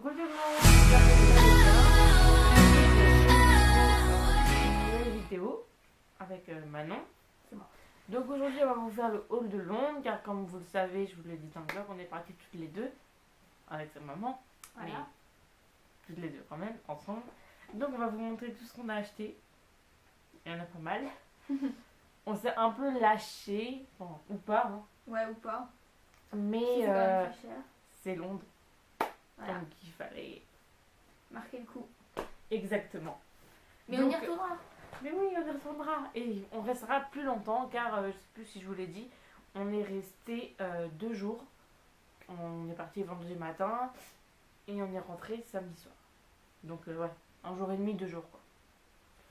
Coucou tout le monde, une nouvelle vidéo avec Manon. C'est moi. Donc aujourd'hui on va vous faire le haul de Londres car comme vous le savez, je vous l'ai dit dans le vlog, on est partis toutes les deux avec sa maman. Voilà. Mais toutes les deux quand même, ensemble. Donc on va vous montrer tout ce qu'on a acheté. Il y en a pas mal. On s'est un peu lâché, enfin, ou pas, hein. Ouais, ou pas. Mais C'est quand même très cher. c'est Londres. Voilà. Donc il fallait... Marquer le coup. Exactement. Mais Donc, on y retournera. Mais oui, on y retournera. Et on restera plus longtemps car, je sais plus si je vous l'ai dit, on est resté 2 jours. On est parti vendredi matin et on est rentré samedi soir. Donc ouais, 1 jour et demi, 2 jours quoi.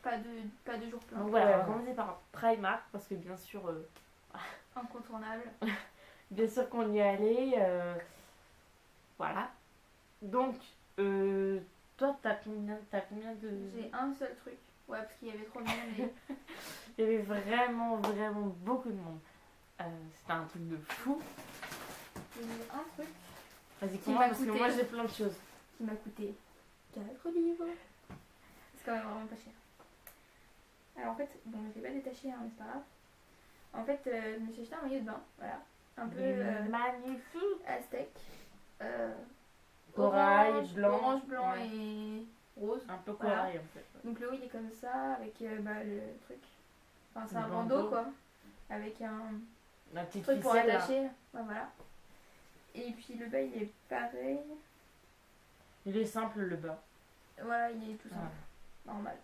Pas de jour plein. Donc voilà, on va commencer par Primark parce que bien sûr, Incontournable. bien sûr qu'on y est allé. Voilà. Donc, toi, t'as combien de... J'ai un seul truc. Ouais, parce qu'il y avait trop de monde. Mais... Il y avait vraiment beaucoup de monde. C'était un truc de fou. J'ai un truc Vas-y, Qui commence m'a parce que coûté. moi j'ai plein de choses. qui m'a coûté 4 livres. C'est quand même vraiment pas cher. Alors en fait, bon, je l'ai pas détaché, hein, mais c'est pas grave. En fait, je me suis acheté un maillot de bain. Voilà. Un peu Magnifique. aztèque. Corail, Orange, blanc. Orange, blanc Ouais. et rose. Un peu Voilà. corail en fait. Ouais. Donc le haut il est comme ça avec le truc. Enfin c'est Le un bandeau bandeau. quoi. Avec un La petite truc pour ficelle là. attacher. Ouais, voilà. Et puis le bas il est pareil. Il est simple le bas. Voilà, il est tout simple. Ah, Normal.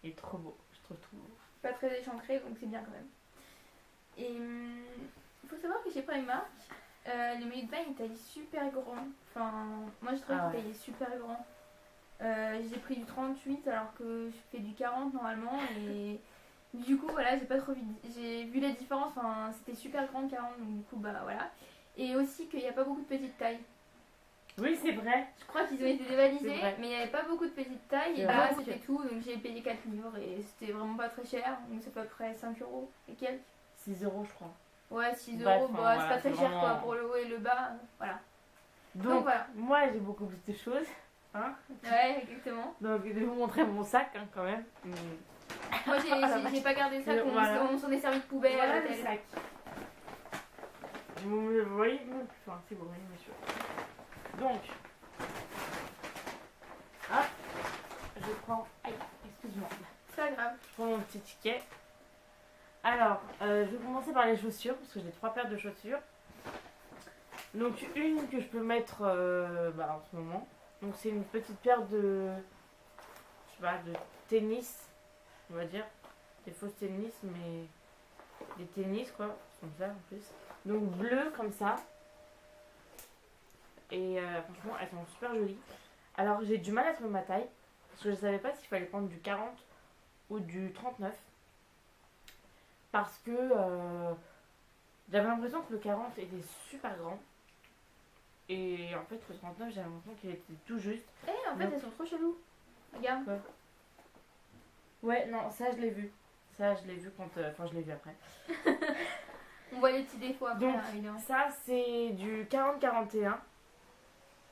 il est trop beau. Je trouve trop beau. Pas très échancré donc c'est bien quand même. Et il faut savoir que chez Primark, le maillot de bain il est taillé super grand. Enfin, moi je trouve Ah qu'il est ouais. taillé super grand. J'ai pris du 38 alors que je fais du 40 normalement et du coup voilà j'ai pas trop vu, j'ai vu la différence, enfin c'était super grand 40 donc du coup bah voilà. Et aussi qu'il n'y a pas beaucoup de petites tailles. Oui, c'est vrai. Je crois qu'ils ont été C'est dévalisés vrai. mais il n'y avait pas beaucoup de petites tailles et C'est là vrai. c'était tout donc j'ai payé 4 livres et c'était vraiment pas très cher donc c'est à peu près 5 euros et quelques. 6 € je crois. Ouais 6 Bref, euros, enfin, bah, voilà, c'est pas très c'est cher vraiment- quoi pour le haut et le bas, voilà. Donc, voilà. moi j'ai beaucoup plus de choses. Hein. Ouais exactement. Donc je vais vous montrer mon sac hein, quand même. Moi j'ai pas gardé ça, Voilà. on s'en est servi de poubelle à Voilà le l'hôtel. sac. Vous me voyez, enfin si vous voyez monsieur. Donc, hop, je prends, aïe, excuse-moi, C'est pas grave. je prends mon petit ticket. Alors, je vais commencer par les chaussures parce que j'ai 3 paires de chaussures. Donc une que je peux mettre en ce moment. Donc c'est une petite paire de, je sais pas, de tennis, on va dire, des fausses tennis, mais des tennis quoi, comme ça en plus. Donc bleu comme ça. Et franchement elles sont super jolies. Alors j'ai du mal à trouver ma taille parce que je savais pas s'il fallait prendre du 40 ou du 39 parce que j'avais l'impression que le 40 était super grand et en fait le 39 j'avais l'impression qu'il était tout juste. Eh en fait Donc- elles sont trop cheloues. Regarde. Ouais non ça je l'ai vu. Ça je l'ai vu quand... Enfin je l'ai vu après. On voit les petits défauts après Donc, hein, évidemment. Ça, c'est du 40-41.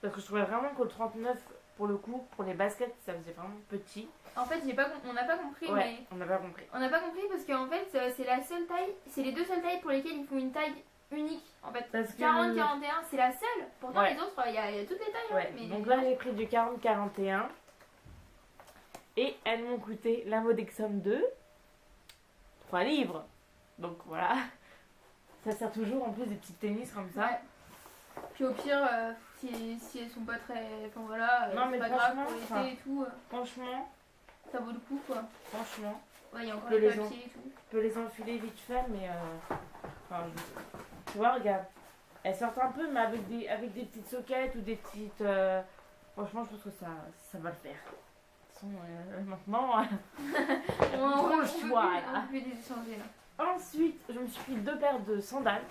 Parce que je trouvais vraiment que le 39, pour le coup, pour les baskets, ça faisait vraiment petit. En fait on n'a pas compris Ouais, mais on n'a pas compris. on n'a pas compris parce qu'en fait c'est la seule taille, c'est les deux seules tailles pour lesquelles ils font une taille unique en fait. Parce que- 40-41 c'est la seule. Pourtant Ouais. les autres il y a toutes les tailles. Ouais, Hein, mais donc là, j'ai pris du 40-41. Et elles m'ont coûté la modique somme de 3 livres. Donc voilà. Ça sert toujours en plus des petits tennis comme ça. Ouais. Puis au pire si elles sont pas très, enfin voilà, Non, c'est mais pas grave franchement, pour l'été enfin, et tout, Franchement, ça vaut le coup quoi. franchement, Ouais il y a encore Que les les papiers et tout. je peux les enfiler vite fait, mais enfin, tu vois, regarde. Elles sortent un peu, mais avec des petites soquettes ou des petites... Franchement, je pense que ça va le faire. De toute façon, maintenant, On trop le peut choix, plus- là. on peut les échanger là. Ensuite, je me suis pris 2 paires de sandales.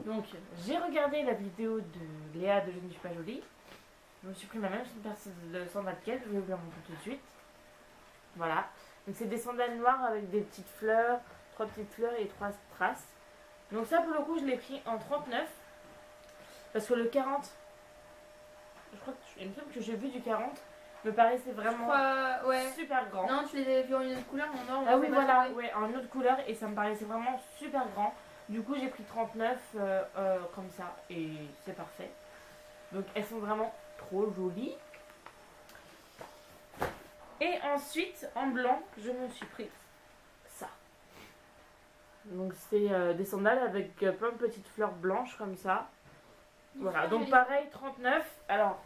Donc, j'ai regardé la vidéo de Léa de Je ne suis pas jolie. Je me suis pris la même paire de sandales qu'elle, je vais vous la montrer tout de suite. Voilà. Donc, c'est des sandales noires avec des petites fleurs, 3 petites fleurs et 3 strass. Donc, ça, pour le coup, je l'ai pris en 39. Parce que le 40, je crois que il me semble que j'ai vu du 40, me paraissait vraiment Ouais. super grand. Non, tu les avais vus en une autre couleur, mais non. Ah oui, voilà, ouais, en autre couleur et ça me paraissait vraiment super grand. Du coup, j'ai pris 39 comme ça et c'est parfait. Donc, elles sont vraiment trop jolies. Et ensuite, en blanc, je me suis pris ça. Donc, c'est des sandales avec plein de petites fleurs blanches comme ça. Voilà, donc pareil, 39. Alors,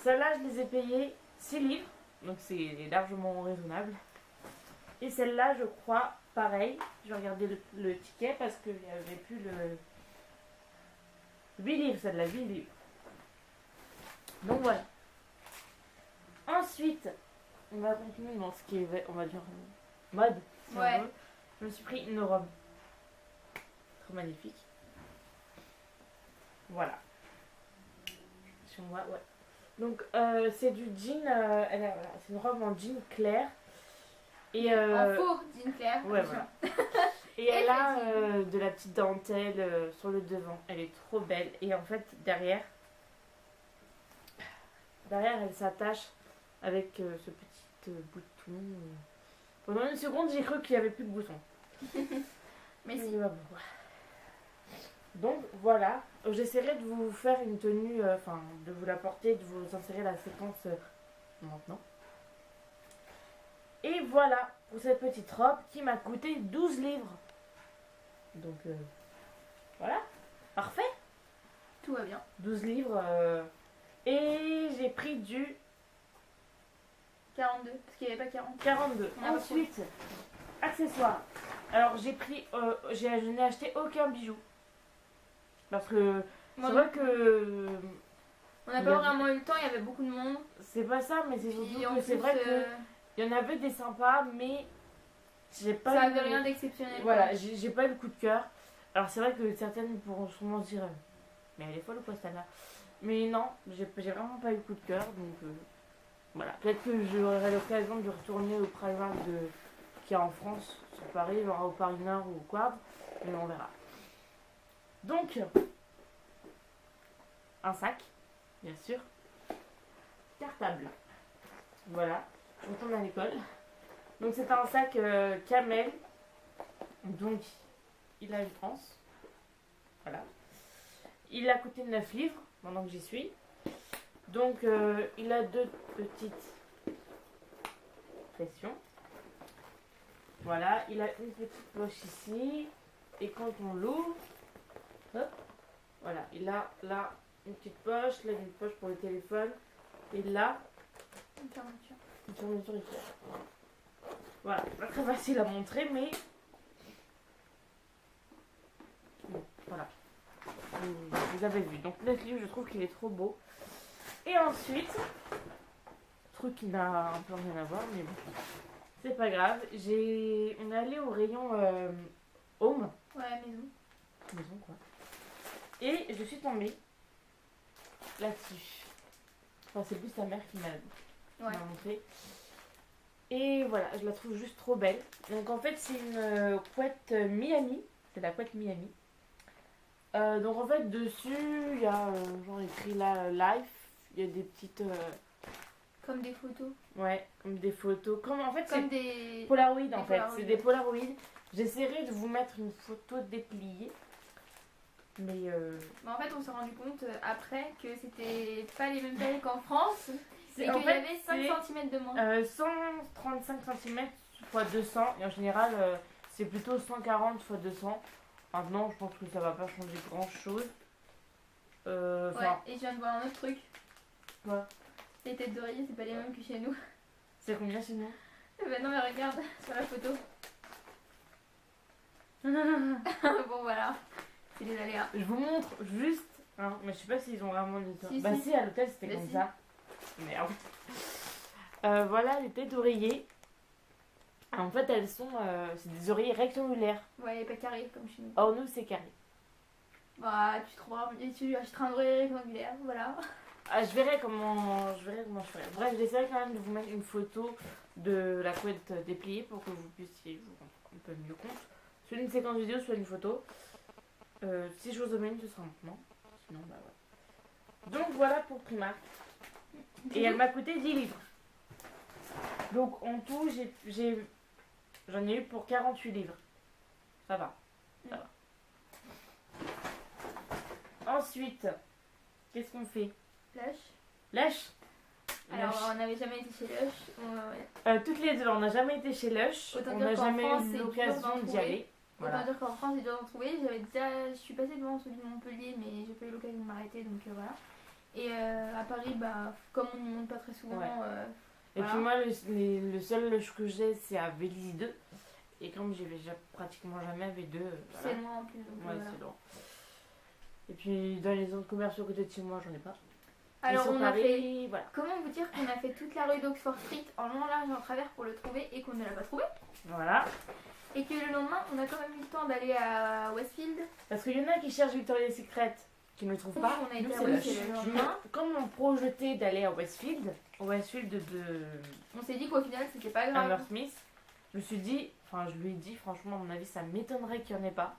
celles-là, je les ai payées 6 livres. Donc, c'est largement raisonnable. Et celle-là, je crois, pareil. Je vais regarder le ticket parce qu'il n'y avait plus le... 8 livres, celle-là, 8 livres. Donc voilà. Ensuite, on va continuer dans ce qui est, on va dire, mode. Si on veut. Je me suis pris une robe. Trop magnifique. Voilà. Si on voit, ouais. Donc, c'est du jean. Voilà, c'est une robe en jean clair. Et, en faux jean clair. Ouais, voilà. Et elle a de la petite dentelle sur le devant. Elle est trop belle. Et en fait, derrière, elle s'attache avec ce petit bouton. Pendant une seconde, j'ai cru qu'il n'y avait plus de bouton. Mais si. Donc voilà, j'essaierai de vous faire une tenue, enfin de vous la porter, de vous insérer la séquence maintenant. Et voilà pour cette petite robe qui m'a coûté 12 livres. Donc voilà, parfait. Tout va bien. 12 livres. Et j'ai pris du 42, parce qu'il n'y avait pas 40. 42. Ensuite, accessoires. Alors j'ai pris, je n'ai acheté aucun bijou. Parce que c'est vrai que... On n'a pas vraiment eu le temps, il y avait beaucoup de monde. C'est pas ça, mais c'est surtout que c'est vrai que il y en avait des sympas, mais j'ai pas... Ça avait rien d'exceptionnel. Voilà, j'ai pas eu le coup de cœur. Alors c'est vrai que certaines pourront sûrement se dire mais elle est folle ou quoi celle-là. Mais non, j'ai vraiment pas eu le coup de cœur, donc voilà. Peut-être que j'aurai l'occasion de retourner au Primark qui est en France, sur Paris, genre au Paris Nord ou quoi, mais on verra. Donc, un sac, bien sûr, cartable. Voilà, je retourne à l'école. Donc c'est un sac camel, donc il a une transe. Voilà. Il a coûté 9 livres pendant que j'y suis. Donc il a 2 petites pressions. Voilà, il a une petite poche ici. Et quand on l'ouvre, hop, voilà, il a là une petite poche, là une poche pour le téléphone. Et là, une fermeture. Une fermeture éclair. Voilà, pas très facile à montrer, mais bon, voilà. Vous avez vu. Donc 9 livres, je trouve qu'il est trop beau. Et ensuite, truc qui n'a un peu rien à voir, mais bon, c'est pas grave. On est allé au rayon home. Ouais, maison. Maison quoi. Et je suis tombée là-dessus. Enfin, c'est plus sa mère qui m'a montré. Et voilà, je la trouve juste trop belle. Donc en fait, c'est une couette Miami. C'est la couette Miami. Donc en fait, dessus, il y a genre écrit là Life. Il y a des petites. Comme des photos. Ouais, comme des photos. En fait, comme c'est des Polaroid en fait. C'est des Polaroid. J'essaierai de vous mettre une photo dépliée. Mais en fait, on s'est rendu compte après que c'était pas les mêmes tailles qu'en France. Et qu'il y avait 5 cm de moins. 135 cm x 200. Et en général, c'est plutôt 140 x 200. Maintenant, je pense que ça va pas changer grand chose. Ouais, et je viens de voir un autre truc. Quoi? Les têtes d'oreiller, c'est pas les mêmes que chez nous. C'est combien chez nous? Bah non, mais regarde sur la photo. Bon, voilà. C'est les aléas. Je vous montre juste. Hein, mais je sais pas s'ils ont vraiment dit ça. Si, si, à l'hôtel c'était comme ça. Merde. Voilà les têtes d'oreiller. En fait, elles sont. C'est des oreillers rectangulaires. Ouais, pas carrés comme chez nous. Or, nous, c'est carré. Bah, tu achèteras un oreiller rectangulaire, voilà. Ah, je verrai comment je ferai. Bref, j'essaierai quand même de vous mettre une photo de la couette dépliée pour que vous puissiez vous rendre un peu mieux compte. Soit une séquence vidéo, soit une photo. Si je vous emmène, ce sera maintenant. sinon, bah ouais. Donc voilà pour Primark. Et elle m'a coûté 10 livres. Donc en tout, j'en ai eu pour 48 livres. Ça va. Ça va. Ensuite, qu'est-ce qu'on fait? Lush. Alors, Lush. on n'avait jamais été chez Lush. Toutes les deux, on n'a jamais été chez Lush. Autant On dire n'a qu'en jamais France, eu c'est dur l'occasion d'en d'y trouver. aller. Autant Voilà. dire qu'en France, j'ai dû en trouver. Je suis passée devant celui de Montpellier, mais j'ai pas eu l'occasion de m'arrêter, donc voilà. Et à Paris, bah, comme on n'y monte pas très souvent. Ouais. Et Voilà. puis moi, le seul Lush que j'ai, c'est à Vélizy 2. Et comme j'y vais pratiquement jamais à V2, C'est voilà. loin en plus. Donc, Ouais, voilà. c'est loin. Et puis dans les zones commerciaux à côté de chez moi, j'en ai pas. Alors, Et sur on a Paris, fait. voilà. Comment vous dire qu'on a fait toute la rue d'Oxford Street en long, large et en travers pour le trouver et qu'on ne l'a pas trouvé? Voilà. Et que le lendemain, on a quand même eu le temps d'aller à Westfield. Parce qu'il y en a qui cherchent Victoria's Secret, qui ne le trouvent pas. On a été Nous, à c'est Westfield Lush. le lendemain. Comme on projetait d'aller à Westfield de On s'est dit qu'au final, c'était pas grave. Hammersmith, je me suis dit, enfin je lui ai dit, franchement, à mon avis, ça m'étonnerait qu'il n'y en ait pas.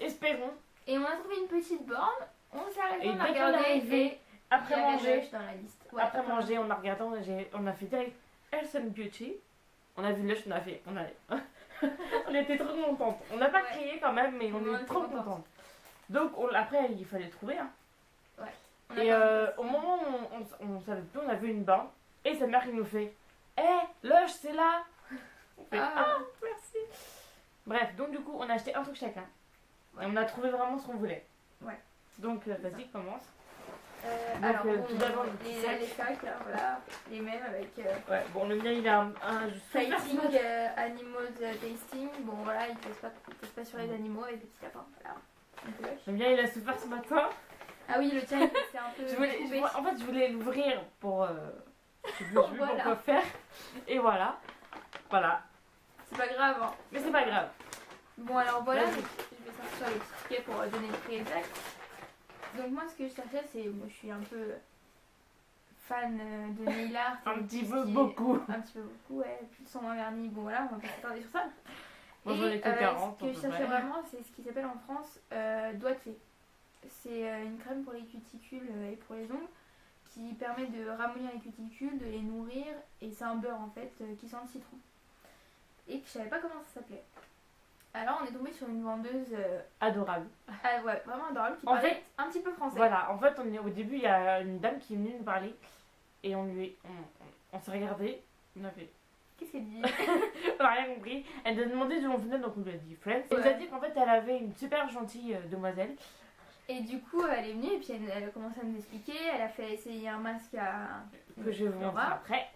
Espérons. Et on a trouvé une petite borne. On s'est arrêté, Et on a dès qu'on est regardé. arrivé, Et après il y avait manger, Lush dans la liste. Ouais, après manger, on a regardé, on a fait direct Health and Beauty. On a vu Lush, on était trop contentes. On n'a pas Ouais. crié quand même, mais on On est était trop contentes. contentes. Donc après, il fallait le trouver. Hein. On a Et pas- au moment où on savait plus, on a vu une borne. Et sa mère qui nous fait Lush, c'est là. On fait Ah. merci. Bref, donc du coup, on a acheté un truc chacun. Et on a trouvé vraiment ce qu'on voulait. Ouais. Donc vas-y, commence. Donc, alors, tout d'abord, le petit sac. les sacs, là, voilà, les mêmes avec Ouais, bon, le mien, il a un Fighting Animals Tasting. Bon, voilà, il pèse pas sur les animaux avec des petits lapins. Voilà. Donc, Lush. Le mien, il a souffert ce matin. Ah oui, le tien, c'est un peu. En fait, je voulais l'ouvrir pour. Je sais plus Voilà. pour quoi faire. Et voilà. Voilà. C'est pas grave. Hein. Mais c'est pas grave. Bon, alors voilà, Vas-y. je vais sortir les petits tickets pour donner le prix exact. Donc, moi, ce que je cherchais, c'est. Moi, je suis un peu fan de nail art. Un et petit tout ce peu qui est- beaucoup. Un petit peu beaucoup, ouais. Plus de 120 vernis. Bon, voilà, on va pas s'attarder sur ça. Moi, j'en ai que 40. Ce que à je peu cherchais près. vraiment, c'est ce qui s'appelle en France doigt de fée. C'est une crème pour les cuticules et pour les ongles qui permet de ramollir les cuticules, de les nourrir, et c'est un beurre en fait qui sent le citron. Et que je savais pas comment ça s'appelait. Alors on est tombé sur une vendeuse Adorable. ouais, vraiment adorable qui En parlait fait, un petit peu français. Voilà, en fait, au début, il y a une dame qui est venue nous parler. Et on s'est regardé. On a fait. Qu'est-ce qu'elle dit? On n'a rien compris. Elle nous a demandé d'où on venait, donc on lui a dit Friends. Elle nous a dit qu'en fait, elle avait une super gentille demoiselle. Et du coup elle est venue et puis elle a commencé à nous expliquer. Elle a fait essayer un masque à Que je vais vous montrer Laura. après.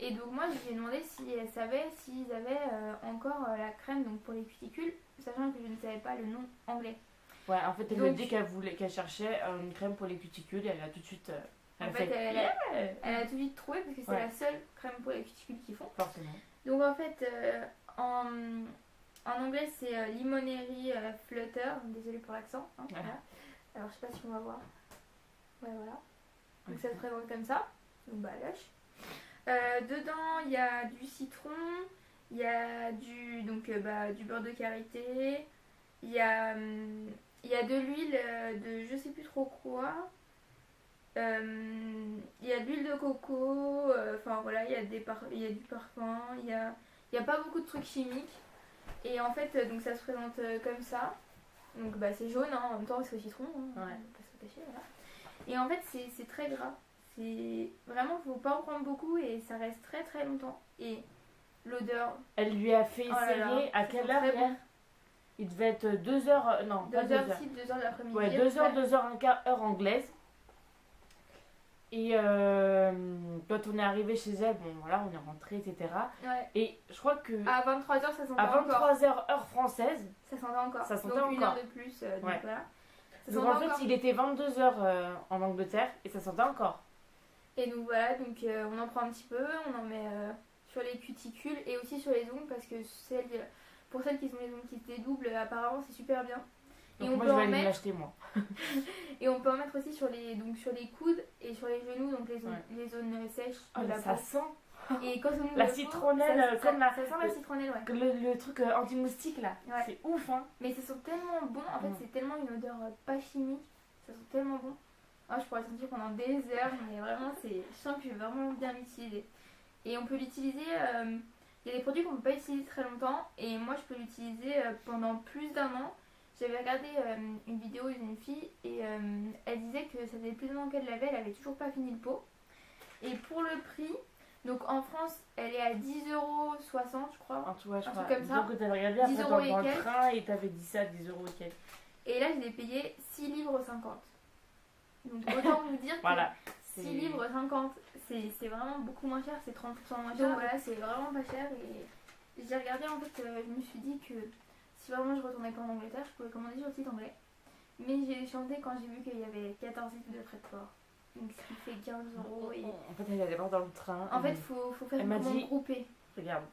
Et donc moi je lui ai demandé si elle savait s'ils avaient encore la crème donc pour les cuticules, sachant que je ne savais pas le nom anglais. Ouais, en fait, elle Donc- a dit qu'elle cherchait une crème pour les cuticules et elle a tout de suite. En fait, elle a tout de suite trouvé parce que c'est Ouais. la seule crème pour les cuticules qu'ils font. Forcément. Donc en fait, en anglais c'est Limonerie Flutter, désolée pour l'accent. Hein, Ouais. voilà. Alors je sais pas si on va voir. Ouais voilà. Donc ça se présente comme ça. Donc bah Lush. Dedans il y a du citron, il y a du beurre de karité, il y a de l'huile de je sais plus trop quoi. Il y a de l'huile de coco, enfin voilà, il y a du parfum, il y a pas beaucoup de trucs chimiques. Et en fait, donc ça se présente comme ça. Donc bah c'est jaune hein, en même temps c'est au citron, hein, Ouais. on peut pas se cacher, voilà. Et en fait c'est très gras. C'est vraiment, faut pas en prendre beaucoup et ça reste très très longtemps. Et l'odeur, Elle lui a fait Oh là essayer là, à ça quelle sent heure très hier bon. Il devait être 2h. Non, pas 2h. 2h6, 2h de l'après-midi. Ouais, à peu 2h, près. 2h15 heure anglaise. Et quand on est arrivé chez elle, bon voilà, on est rentré, etc. Ouais. Et je crois que À 23h ça sentait à encore. 23h heure française, Ça sentait encore. Ça sentait donc une encore. heure de plus. Donc Ouais. voilà. Ça donc sentait en fait encore. il était 22h en Angleterre et ça sentait encore. Et donc voilà, donc on en prend un petit peu, on en met sur les cuticules et aussi sur les ongles parce que pour celles qui ont les ongles qui se dédoublent, apparemment c'est super bien. Et Donc on moi peut je vais en aller mettre- l'acheter moi. Et on peut en mettre aussi sur les coudes et sur les genoux, donc les zones sèches Oh, de mais la ça peau. sent Et quand on ouvre la le pot, citronnelle, ça, comme la- ça sent la citronnelle, ouais. le truc anti-moustique là. Ouais. C'est ouf hein. Mais ça sent tellement bon, en fait Mm. c'est tellement une odeur pas chimique, Ça sent tellement bon. Ah, je pourrais le sentir pendant des heures, mais vraiment, je sens que je vais vraiment bien l'utiliser. Et on peut l'utiliser, il y a des produits qu'on ne peut pas utiliser très longtemps, et moi je peux l'utiliser pendant plus d'un an. J'avais regardé une vidéo d'une fille, et elle disait que ça faisait plus d'un an qu'elle l'avait, elle avait toujours pas fini le pot. Et pour le prix, donc en France, elle est à 10,60 € je crois. Ouais, je un crois. truc comme ça. Donc t'avais regardé après 10 € dans et le quelques. train et t'avais dit ça, 10 € et quelques. Et là, je l'ai payé 6,50 €. Donc autant vous dire que Voilà. 6,50 €, c'est vraiment beaucoup moins cher, c'est 30% moins cher. Donc voilà, c'est vraiment pas cher. Et j'ai regardé, en fait, je me suis dit que si vraiment je retournais pas en Angleterre, je pouvais commander sur le site anglais. Mais j'ai chanté quand j'ai vu qu'il y avait 14 litres de frais de port. Donc ce qui fait 15 €. Et... En fait, elle allait voir dans le train. En fait, faut faire Elle une m'a commande dit- groupée. Regarde.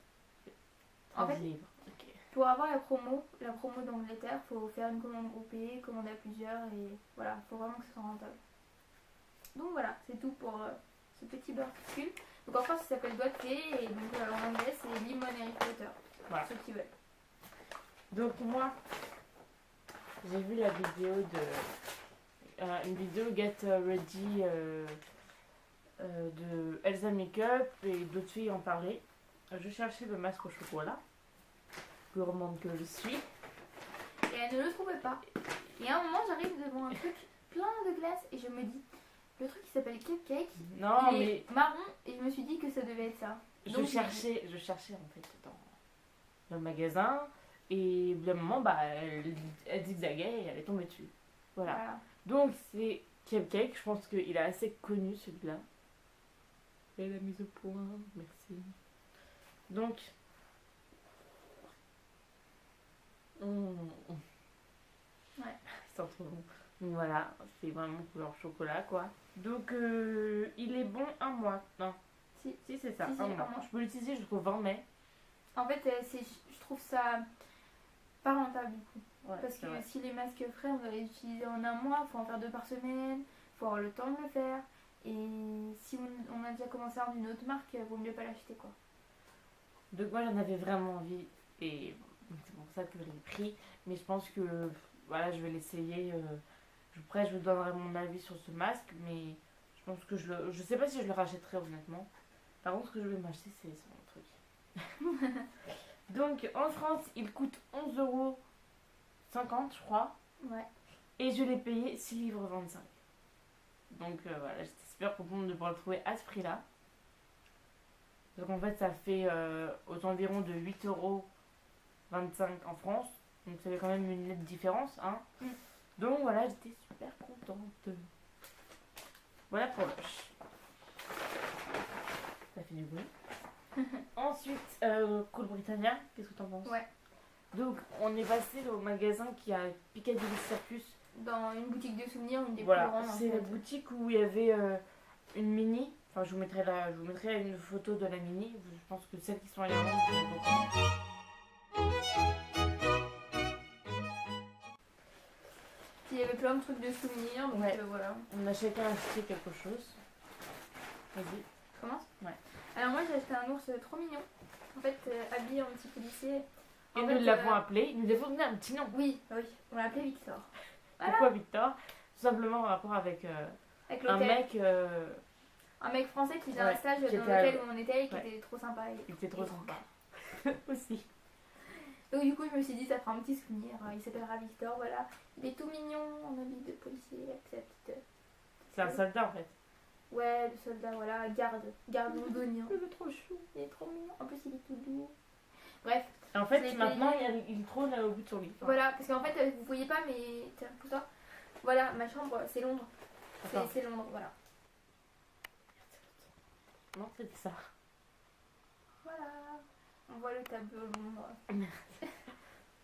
En fait, livres. Ok. pour avoir la promo d'Angleterre, faut faire une commande groupée, commander à plusieurs, et voilà, faut vraiment que ce soit rentable. Donc voilà, c'est tout pour ce petit beurre cul. Donc en France, ça s'appelle doigt de fée, et donc en anglais, c'est lemon Harry Potter. Voilà. Ceux qui veulent. Donc moi, j'ai vu la vidéo de... une vidéo Get Ready de Elsa Makeup et d'autres filles en parlaient. Je cherchais le masque au chocolat, gourmande que je suis. Et elle ne le trouvait pas. Et à un moment, j'arrive devant un truc plein de glace, et je me dis, le truc qui s'appelle Cupcake, Non, il mais est marron, et je me suis dit que ça devait être ça. je Donc, cherchais en fait dans le magasin et au bout d'un moment, bah, elle zigzaguait et elle est tombée dessus. Voilà. Voilà. Donc c'est Cupcake, je pense qu'il est assez connu celui-là. Et la mise au point, merci. Donc, Ouais. c'est trop bon. Donc voilà, c'est vraiment couleur chocolat quoi. Donc il est bon un mois. Non, Si. si c'est ça, Si, un un mois. mois. Je peux l'utiliser jusqu'au 20 mai. En fait, je trouve ça pas rentable du coup. Ouais, Parce c'est que vrai. si les masques frais, on doit les utiliser en un mois, il faut en faire 2 par semaine, il faut avoir le temps de le faire. Et si on a déjà commencé un d'une autre marque, vaut mieux pas l'acheter quoi. Donc moi j'en avais vraiment envie et c'est pour ça que je l'ai pris. Mais je pense que voilà, je vais l'essayer. Après je vous donnerai mon avis sur ce masque, mais je pense que je sais pas si je le rachèterai honnêtement. Par contre ce que je vais m'acheter c'est mon truc. Donc en France il coûte 11,50 € je crois. Ouais. Et je l'ai payé 6,25 €. Donc voilà, j'étais super contente de pouvoir le trouver à ce prix-là. Donc en fait, ça fait aux environs de 8,25 € en France. Donc ça fait quand même une nette différence. Hein. Mm. Donc voilà, j'étais super contente. Voilà pour Lush. Ça fait du bruit. Ensuite, Cool Britannia, qu'est-ce que t'en penses? Ouais. Donc on est passé au magasin qui a Piccadilly Circus. Dans une boutique de souvenirs, une des plus Voilà, grandes en c'est fait. la boutique où il y avait une mini. Enfin, je vous mettrai une photo de la mini. Je pense que celles qui sont allées en vente vont beaucoup. Il y avait plein de trucs de souvenirs, donc Ouais. voilà. On a chacun acheté quelque chose. Vas-y. Commence. Ouais. Alors moi j'ai acheté un ours trop mignon. En fait, habillé en petit policier. Et En nous fait, l'avons appelé. Nous lui avons donné un petit nom. Oui, on l'a appelé Victor. Voilà. Pourquoi Victor? Tout simplement en rapport avec Avec un l'hôtel. mec. Un mec français qui faisait Ouais, un stage qui dans était à- l'hôtel où on était et qui ouais. était trop sympa. Il était trop sympa. Aussi. Donc du coup je me suis dit ça fera un petit souvenir. Il s'appellera Victor, voilà. Il est tout mignon en habit de policier avec sa petite... C'est un soldat en fait. Ouais, le soldat, voilà, garde londonien. Il est trop chou. Il est trop mignon. En plus il est tout doux. Bref, Et en Je fait, l'ai maintenant, payé. il trône au bout de son lit. Enfin, voilà, parce qu'en fait vous voyez pas mais... Tiens, pousse-toi. Voilà, ma chambre c'est Londres. attends. C'est Londres, voilà. Non, c'était ça. Voilà. On voit le tableau Londres.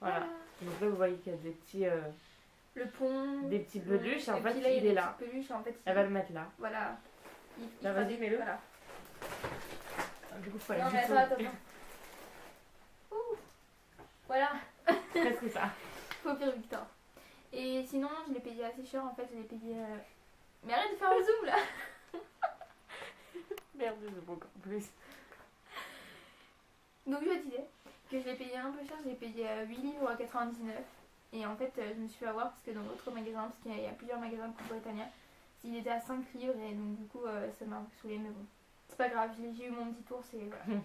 Voilà. Donc là, vous voyez qu'il y a Le pont. des petits peluches. Et en Et fait, puis là, il y a il des est là. petites peluches, en fait, Elle va le mettre là. Voilà. Bah, vas-y, mets-le. Voilà. Du coup, faut aller Non, mais juste attends. Ouh. Voilà. presque ça. Faut pire Victor. Et sinon, je l'ai payé assez cher, en fait, je l'ai payé... Mais arrête de faire le zoom, là. Merde, c'est beaucoup plus. Donc je disais que je l'ai payé un peu cher, j'ai payé 8 livres à 99. Et en fait, je me suis fait avoir parce que dans l'autre magasin, parce qu'il y a plusieurs magasins de Coupe Britannia, il était à 5 livres et donc du coup, ça m'a un peu saoulé, mais bon. C'est pas grave, j'ai eu mon petit tour, c'est voilà.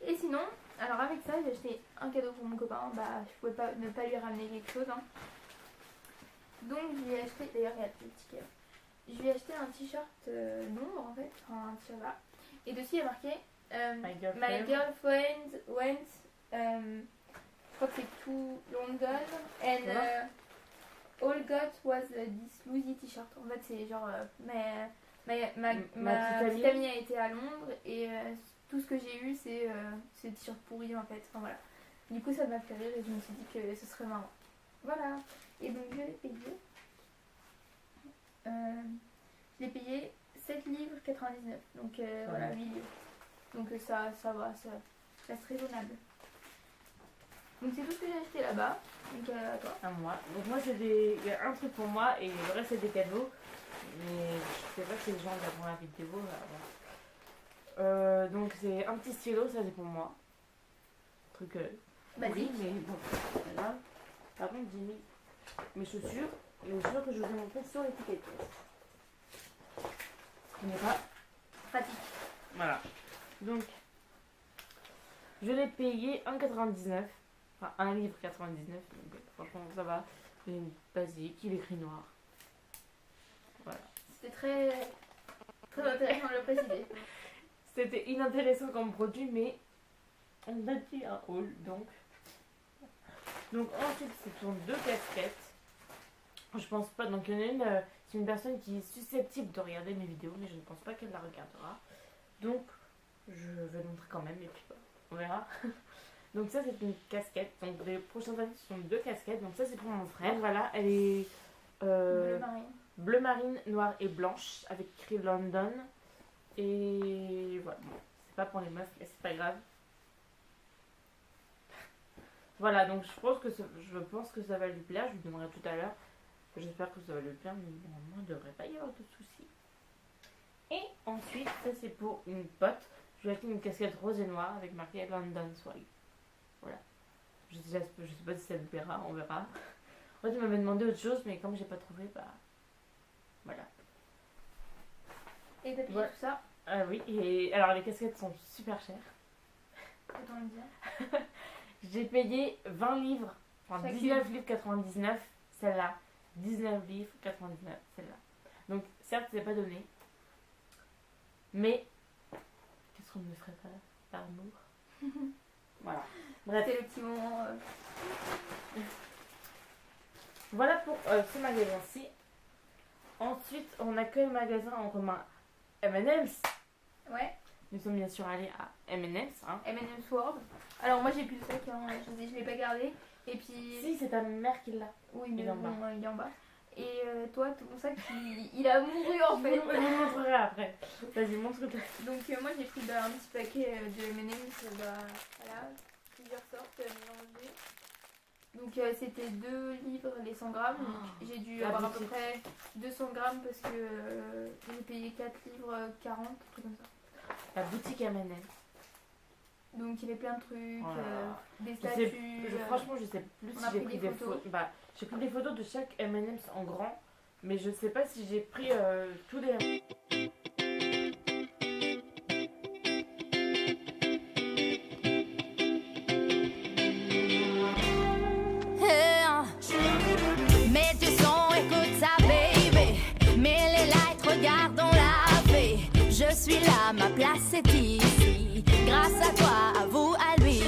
Et sinon, alors avec ça, j'ai acheté un cadeau pour mon copain. Bah, je pouvais pas ne pas lui ramener quelque chose. Hein. Donc, je lui ai acheté. D'ailleurs, il y a le petit cadeau. Je lui ai acheté un t-shirt nombre en fait, enfin, un t-shirt là. Et dessus, il y a marqué My girlfriend went. Je crois que c'est to London and all got was this Lucy t-shirt. En fait, c'est genre ma petite amie a été à Londres et tout ce que j'ai eu, c'est des t-shirts pourris en fait. Enfin voilà. Du coup, ça m'a fait rire et je me suis dit que ce serait marrant. Voilà. Et donc, je l'ai payé. Je l'ai payé 7 livres 99. Donc voilà, 8 livres. Donc ça va, ça reste raisonnable. Donc c'est tout ce que j'ai acheté là-bas. Donc à toi. À moi. Donc moi il y a un truc pour moi et le reste c'est des cadeaux. Mais je sais pas si les gens regarderont la vidéo. Voilà. Donc c'est un petit stylo, ça c'est pour moi. Truc oui, mais bon. Voilà. Par contre j'ai mis mes chaussures. Les chaussures que je vous ai montrées sur l'étiquette. Ce n'est pas pratique. Voilà. Donc je l'ai payé 1,99. Enfin, 1 livre 99, donc franchement ça va. Il est basique, il est écrit noir. Voilà. C'était très intéressant de le préciser. C'était inintéressant comme produit, mais on a dit un haul, donc. Donc ensuite, ce sont 2 casquettes. Je pense pas, donc il y en a une, c'est une personne qui est susceptible de regarder mes vidéos, mais je ne pense pas qu'elle la regardera. Donc, je vais le montrer quand même, et puis on verra. Donc ça c'est une casquette, donc les prochaines années ce sont 2 casquettes, donc ça c'est pour mon frère, voilà, elle est bleu marine, noire et blanche, avec écrit London, et voilà, bon, c'est pas pour les meufs, mais c'est pas grave. Voilà, donc je pense que ça va lui plaire, je lui donnerai tout à l'heure, j'espère que ça va lui plaire, mais normalement il ne devrait pas y avoir de soucis. Et ensuite, ça c'est pour une pote, je lui ai acheté une casquette rose et noire avec marqué London Swag. Voilà. Je sais pas si ça lui plaira, on verra. En fait, il m'avait demandé autre chose, mais comme j'ai pas trouvé, bah. Voilà. Et t'as payé voilà. tout ça? Oui, et alors les casquettes sont super chères. Autant le dire. J'ai payé 20 livres, enfin 19 livres 99, celle-là. 19 livres 99, celle-là. Donc, certes, c'est pas donné. Mais, qu'est-ce qu'on ne me ferait pas par amour? Voilà. Bref. C'est le petit moment. Voilà pour ce magasin-ci. Ensuite, on a que le magasin en commun M&M's. Ouais. Nous sommes bien sûr allés à M&M's. Hein. M&M's World. Alors moi j'ai plus de sac, hein. Je l'ai pas gardé. Et puis. Si, c'est ta mère qui l'a. Oui, mais bon, il est en bas. Et toi, ton sac, il a mouru en fait. Je vous le montrerai après. Vas-y, montre-toi. Donc moi j'ai pris un petit paquet de M&M's. Voilà, plusieurs sortes mélangées. Donc c'était 2 livres les 100 grammes. Donc j'ai dû avoir à peu près 200 grammes parce que j'ai payé 4 livres 40, un truc comme ça. La boutique M&M's. Donc il y avait plein de trucs, voilà. des statues. Franchement, je sais plus si j'ai pris des photos. Bah, j'ai pris des photos de chaque M&M's en grand, mais je sais pas si j'ai pris tous les. Mets du son, écoute ça, baby. Mets les lights, regarde, on l'a fait. Je suis là, ma place est ici. Grâce à toi, à vous, à lui.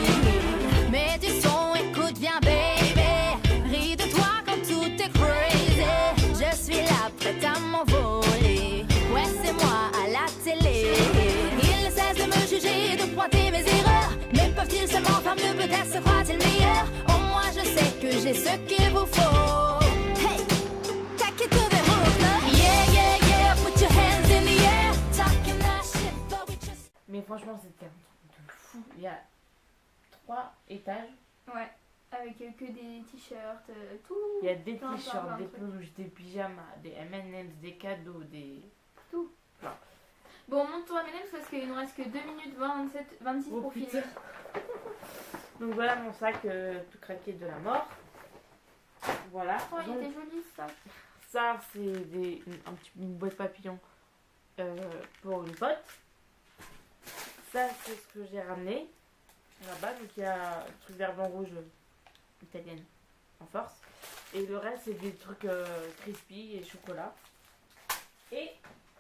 Mets du son, écoute bien, baby. Ris de toi quand tout est crazy. Je suis là, prête à m'envoler. Ouais, c'est moi à la télé. Il ne cesse de me juger, de pointer mes erreurs. Mais peuvent-ils seulement faire mieux, peut-être se croit-il meilleur? Au moins, je sais que j'ai ce qu'il vous faut. Hey, take it to the roof. Yeah, yeah, yeah, put your hands in the air. Talking that shit, but we just. Mais franchement, c'était un truc de fou. Il y a 3 étages. Ouais, avec que des t-shirts, tout. Il y a des t-shirts, des peluches, des pyjamas, des M&M's, des cadeaux, des. Tout. Enfin. Bon, monte ton M&M's parce qu'il nous reste que 2 minutes 26 pour finir. Donc voilà mon sac tout craqué de la mort. Voilà. Oh, il Donc, était joli ça. ça, c'est une boîte papillon pour une pote. Ça, c'est ce que j'ai ramené là-bas. Donc, il y a un truc vert, blanc, rouge italienne en force. Et le reste, c'est des trucs crispy et chocolat. Et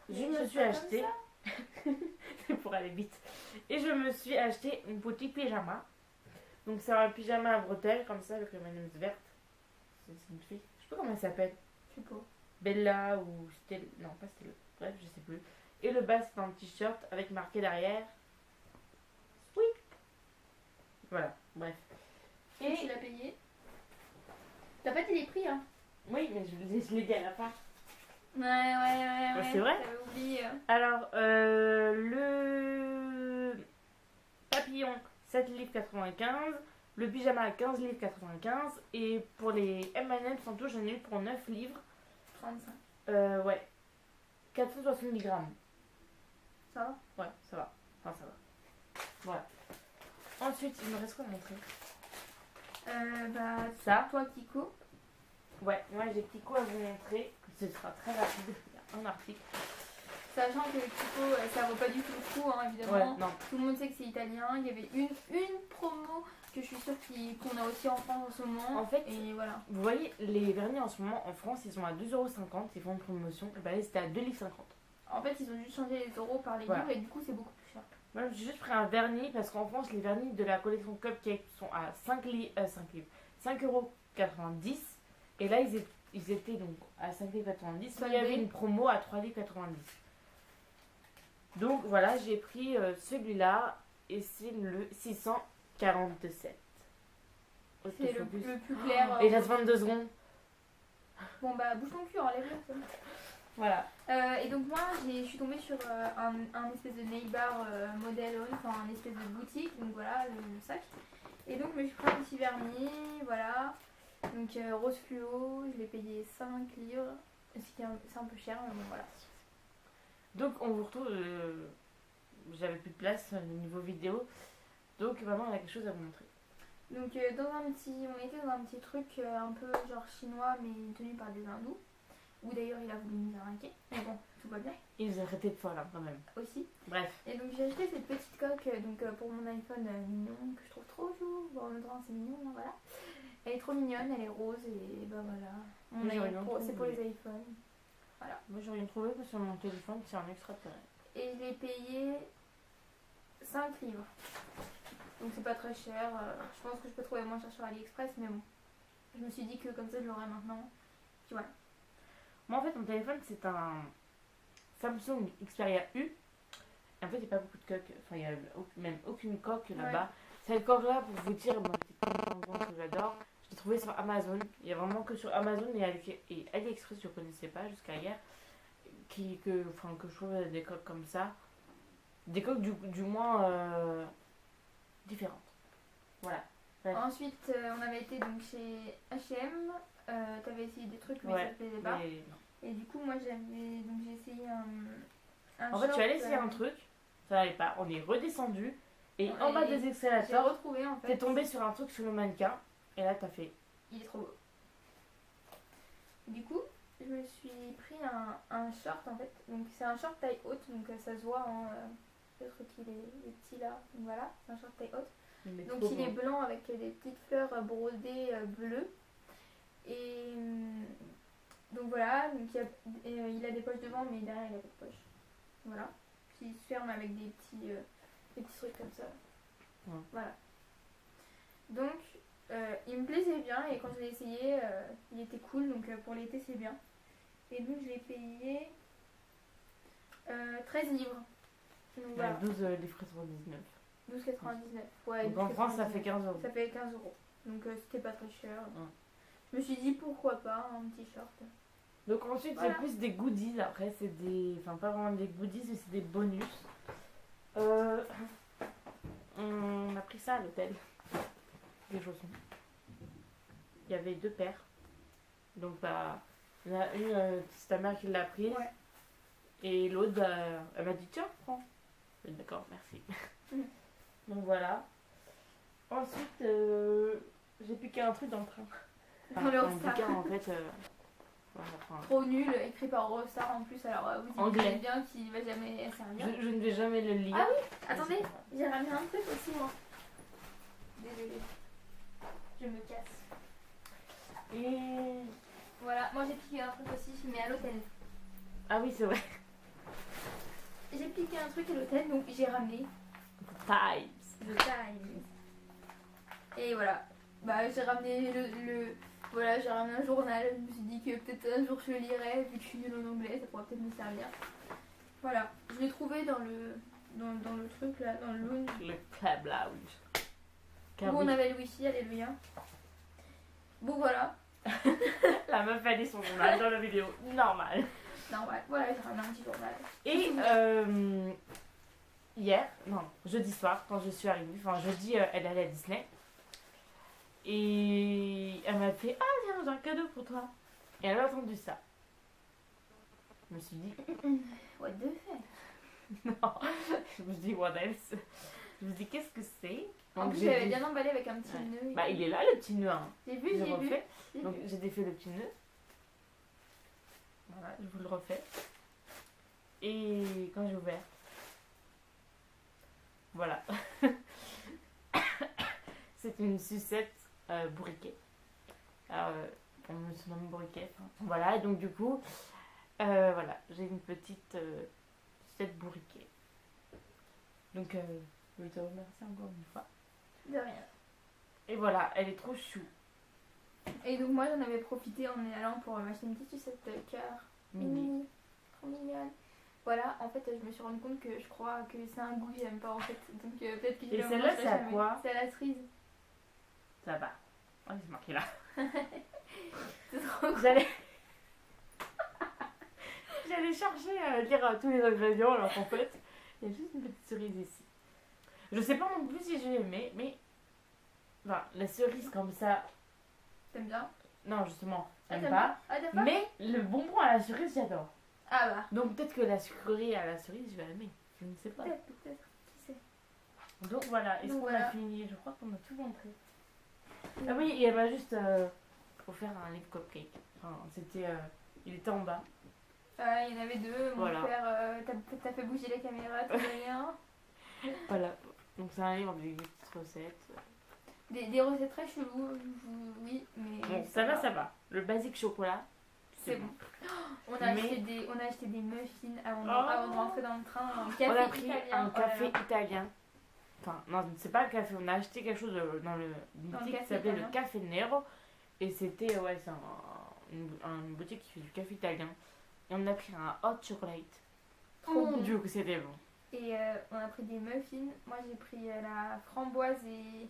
je Mais me c'est suis pas acheté, pour aller vite, et je me suis acheté une petite pyjama. Donc, c'est un pyjama à bretelles, comme ça, avec le M&M's verte. C'est une fille. Je sais pas comment elle s'appelle. Je sais pas. Bella ou Stella. Non, pas Stella. Bref, je sais plus. Et le bas, c'est un t-shirt avec marqué derrière. Sweet. Voilà, bref. Et tu l'as payé. T'as pas dit les prix, hein? Oui, mais je l'ai dit à la fin. Ouais. C'est vrai? J'avais oublié. Alors, le papillon, 7 livres 95. Le pyjama, 15 livres 95. Et pour les M&M's en tout, j'en ai eu pour 9 livres. 35. Ouais. 470 grammes. Ça va? Ouais, ça va. Enfin, ça va. Voilà. Ensuite, il me reste quoi à montrer? Bah, Ça. toi, Kiko. Ouais, moi j'ai Kiko à vous montrer. Ce sera très rapide. Il y a un article. Sachant que Kiko, ça vaut pas du tout le coup, hein, évidemment. Ouais, non. Tout le monde sait que c'est italien. Il y avait une promo que je suis sûre qu'on a aussi en France en ce moment. En fait, et voilà. vous voyez, les vernis en ce moment en France, ils sont à 2,50 €. Ils font une promotion. Et bah là, c'était à 2,50 €. En fait, ils ont juste changé les euros par les Voilà. livres et du coup, c'est beaucoup plus cher. Moi, j'ai juste pris un vernis parce qu'en France, les vernis de la collection Cupcake sont à 5,90 €. Et là, ils étaient donc à 5,90 €. Mais il y avait une promo à 3,90 €. Donc voilà, j'ai pris celui-là et c'est le 647. C'est le plus clair. Et il reste 22 secondes. Bon, bah, bouge ton cul, enlève-le. Voilà. Et donc moi je suis tombée sur un espèce de nail bar modèle on, enfin un espèce de boutique, donc voilà le sac. Et donc je me suis pris un petit vernis, voilà. Donc rose fluo, je l'ai payé 5 livres, c'est un peu cher, mais bon voilà. Donc on vous retrouve, j'avais plus de place au niveau vidéo, donc vraiment on a quelque chose à vous montrer. Donc on était dans un petit truc un peu genre chinois mais tenu par des hindous. Où d'ailleurs il a voulu nous arnaquer, mais bon, tout va bien. Il nous a arrêté de folle hein, quand même. Aussi. Bref. Et donc j'ai acheté cette petite coque pour mon iPhone mignon, que je trouve trop chou. Bon, en même temps c'est mignon, hein, voilà. Elle est trop mignonne, elle est rose et bah voilà. C'est pour les iPhones. Voilà. Moi j'aurais une trouvé sur mon téléphone, c'est un extraterrestre. Et je l'ai payé 5 livres. Donc c'est pas très cher. Je pense que je peux trouver moins cher sur AliExpress, mais bon. Je me suis dit que comme ça je l'aurais maintenant. Puis voilà. Moi en fait mon téléphone c'est un Samsung Xperia U. Et en fait il n'y a pas beaucoup de coques, enfin il n'y a même aucune coque là-bas. Ouais. Cette coque là pour vous dire, moi que j'adore, je l'ai trouvée sur Amazon. Il n'y a vraiment que sur Amazon et AliExpress je ne connaissais pas jusqu'à hier. Que je trouve des coques comme ça. Des coques du moins différentes. Voilà. Ouais. Ensuite on avait été donc chez H&M. T'avais essayé des trucs mais Ouais, ça te plaisait pas. mais non. Et du coup moi j'ai essayé un En fait, short, tu as essayé un truc, ça n'allait pas. On est redescendu et Ouais, en bas des j'ai escalators, retrouvé en fait. t'es tombé sur un truc sur le mannequin et là t'as fait. Il est trop beau. Du coup, je me suis pris un short en fait. Donc c'est un short taille haute, donc ça se voit. Hein, le truc il est petit là. Donc voilà, c'est un short taille haute. Donc il est blanc avec des petites fleurs brodées bleues. Et donc voilà, donc il a des poches devant mais derrière il a pas de poche. Voilà. Puis il se ferme avec des petits trucs comme ça. Ouais. Voilà. Donc il me plaisait bien et quand je l'ai essayé, il était cool, donc pour l'été c'est bien. Et donc je l'ai payé 13 livres. Donc voilà. 12 livres 99. 12,99. Ouais, Donc en France ça fait 15 €. Ça fait 15 €. Donc c'était pas très cher. Ouais. Je me suis dit pourquoi pas un petit short. Donc ensuite Voilà. c'est plus des goodies, après c'est des. Enfin pas vraiment des goodies mais c'est des bonus. On a pris ça à l'hôtel. Des chaussons. Il y avait 2 paires. Donc bah. Il y en a une, c'est ta mère qui l'a prise. Ouais. Et l'autre, bah, elle m'a dit tiens, prends. D'accord, merci. Donc voilà. Ensuite, j'ai piqué un truc dans le train. Dans le un All-Star. bouquin en fait. Voilà, enfin, Trop nul, écrit par All-Star en plus, alors vous Anglais. imaginez bien qu'il va jamais servir. je ne vais jamais le lire. Ah Attendez, j'ai ramené un truc aussi moi. Désolée. Je me casse. Et... Voilà, moi j'ai piqué un truc aussi, mais à l'hôtel. Ah oui, c'est vrai. J'ai piqué un truc à l'hôtel, donc j'ai ramené Times. The Times. Et voilà. Bah j'ai ramené voilà, j'ai ramené un journal. Je me suis dit que peut-être un jour je le lirai, vu que je suis nulle en anglais, ça pourrait peut-être me servir. Voilà. Je l'ai trouvé dans le truc là, dans le lounge. Le club lounge. Car Où oui, on avait le wifi, alléluia. Bon voilà. la meuf a dit son journal dans la vidéo. Normal. Normal. Voilà, j'ai ramené un petit journal. Et hier, non, jeudi soir, quand je suis arrivée, enfin jeudi, elle allait à Disney. Et elle m'a fait: ah, tiens, j'ai un cadeau pour toi. Et elle a entendu ça. Je me suis dit: What the fuck. non. Je me suis dit: what else? Je me suis dit: qu'est-ce que c'est? En Donc, plus, j'ai j'avais dit- bien emballé avec un petit Ouais. nœud. Bah, il est là, le petit nœud. Hein. J'ai vu, J'ai j'ai vu. refait. J'ai Donc, vu. j'ai défait le petit nœud. Voilà, je vous le refais. Et quand j'ai ouvert, voilà. C'est une sucette bourriquet. Alors, on me surnomme bourriquet. Enfin, voilà, et donc du coup, voilà, j'ai une petite sucette bourriquet. Donc, je vais te remercier encore une fois. De rien. Et voilà, elle est trop chou. Et donc moi j'en avais profité en allant pour m'acheter une petite sucette cœur. Mimi. Trop mignonne. Voilà, en fait je me suis rendu compte que je crois que c'est un goût que j'aime pas en fait. Donc peut-être que je Et la celle-là, mangerai c'est à jamais. quoi? C'est à la cerise. Ça va. Oh, c'est marqué là. C'est trop cool. J'allais chercher à lire tous les ingrédients alors qu'en fait, il y a juste une petite cerise ici. Je sais pas non plus si j'ai aimé, mais enfin, la cerise comme ça, T'aimes bien? non justement, j'aime t'aimes pas. Ah t'aimes pas? Mais le bonbon à la cerise, j'adore. Ah bah. Donc peut-être que la sucrerie à la cerise, je vais aimer. Je ne sais pas. Peut-être. Qui sait? Donc voilà, est-ce Donc qu'on voilà. a fini? Je crois qu'on a tout montré. Ah oui, et elle m'a juste offert un lip cupcake. Enfin, c'était, il était en bas. Il y en avait deux. Mon Voilà. père, t'as fait bouger la caméra, tout va bien. Voilà. Donc c'est un livre avec des petites recettes. Des recettes très cheloues, oui, mais. Bon, ça va. Le basique chocolat, C'est bon. On a, Mais- acheté des muffins avant de, Oh. avant de rentrer dans le train. Un café on a pris italien. un Oh là café là. italien. Enfin, non, c'est pas un café, on a acheté quelque chose dans le Dans le boutique qui café s'appelait le italien. Café Nero. Et c'était, ouais, c'est une boutique qui fait du café italien. Et on a pris un hot chocolate. Trop Mon bon. dieu, que c'était bon. Et on a pris des muffins. Moi j'ai pris la framboise et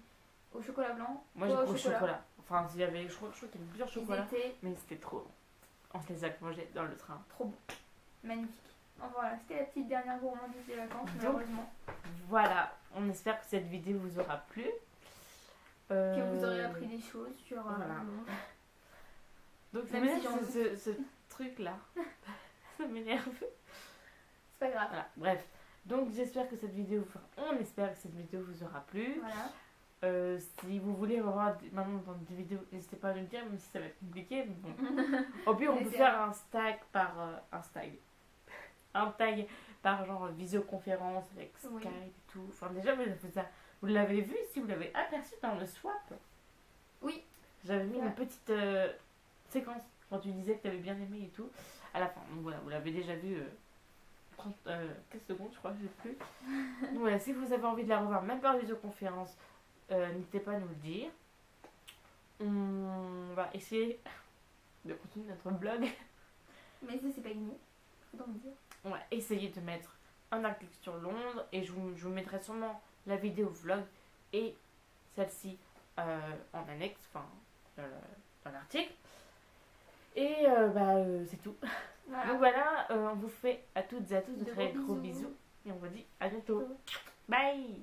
au chocolat blanc. Moi j'ai Toi, pris au chocolat. Enfin, il y avait, je crois qu'il y avait plusieurs Ils chocolats. étaient Mais c'était trop bon. On se les a mangés dans le train. trop bons. Magnifique. Enfin, voilà, c'était la petite dernière gourmandise des vacances, Donc, malheureusement. Voilà, on espère que cette vidéo vous aura plu. Que vous aurez appris des choses sur voilà. le monde. Donc ça Même si m'énerve j'en ce truc là. Ça m'énerve. C'est pas grave. Voilà, bref. Donc j'espère que cette vidéo, on espère que cette vidéo vous aura plu. Voilà. Si vous voulez revoir maintenant dans des vidéos, n'hésitez pas à nous le dire, même si ça va être compliqué. Mais bon. Au pire, on peut Laissez- faire un tag par genre visioconférence avec Skype Oui. et tout. Enfin déjà, vous l'avez vu si vous l'avez aperçu dans le swap. Oui. J'avais mis Ouais. une petite séquence quand tu disais que tu avais bien aimé et tout. À la fin, donc voilà, vous l'avez déjà vu 15 secondes, je crois, je sais plus. Donc voilà, si vous avez envie de la revoir, même par visioconférence, n'hésitez pas à nous le dire. On va essayer de continuer notre blog. Mais ça, c'est pas gagné. Faut donc dire. On va essayer de mettre un article sur Londres et je vous mettrai sûrement la vidéo vlog et celle-ci en annexe, enfin dans l'article. Et c'est tout. Voilà. Donc voilà, on vous fait à toutes et à tous de De très gros gros bisous. bisous et on vous dit à bientôt. Bye!